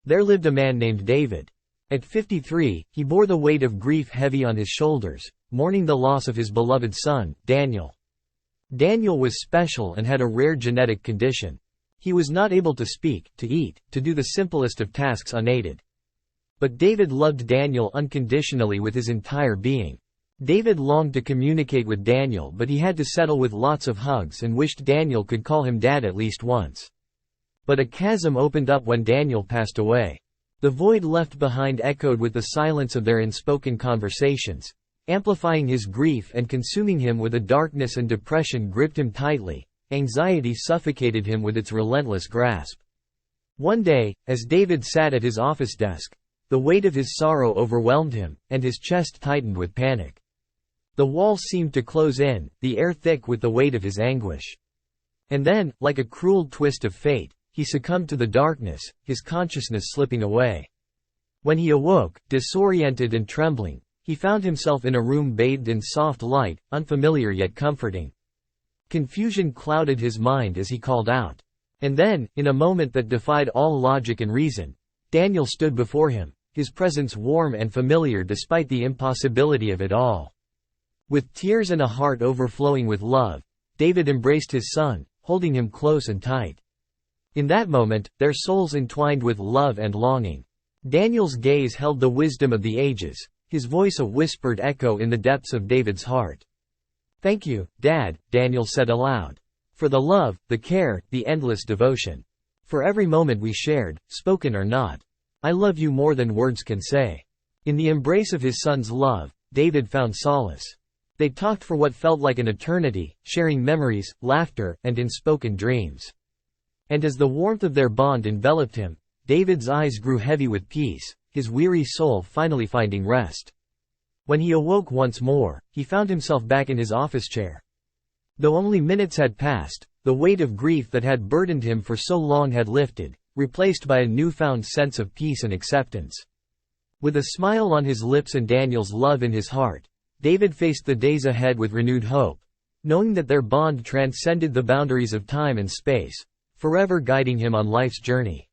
There lived a man named David. At 53, he bore the weight of grief heavy on his shoulders, mourning the loss of his beloved son, Daniel. Daniel was special and had a rare genetic condition. He was not able to speak, to eat, to do the simplest of tasks unaided. But David loved Daniel unconditionally with his entire being. David longed to communicate with Daniel, but he had to settle with lots of hugs and wished Daniel could call him dad at least once. But a chasm opened up when Daniel passed away. The void left behind echoed with the silence of their unspoken conversations, amplifying his grief and consuming him with a darkness, and depression gripped him tightly. Anxiety suffocated him with its relentless grasp. One day, as David sat at his office desk, the weight of his sorrow overwhelmed him, and his chest tightened with panic. The walls seemed to close in, the air thick with the weight of his anguish. And then, like a cruel twist of fate, he succumbed to the darkness, his consciousness slipping away. When he awoke, disoriented and trembling, he found himself in a room bathed in soft light, unfamiliar yet comforting. Confusion clouded his mind as he called out. And then, in a moment that defied all logic and reason, Daniel stood before him, his presence warm and familiar despite the impossibility of it all. With tears and a heart overflowing with love, David embraced his son, holding him close and tight. In that moment, their souls entwined with love and longing. Daniel's gaze held the wisdom of the ages, his voice a whispered echo in the depths of David's heart. "Thank you, Dad," Daniel said aloud. "For the love, the care, the endless devotion. For every moment we shared, spoken or not. I love you more than words can say." In the embrace of his son's love, David found solace. They talked for what felt like an eternity, sharing memories, laughter, and unspoken dreams. And as the warmth of their bond enveloped him, David's eyes grew heavy with peace, his weary soul finally finding rest. When he awoke once more, he found himself back in his office chair. Though only minutes had passed, the weight of grief that had burdened him for so long had lifted, replaced by a newfound sense of peace and acceptance. With a smile on his lips and Daniel's love in his heart, David faced the days ahead with renewed hope, knowing that their bond transcended the boundaries of time and space, forever guiding him on life's journey.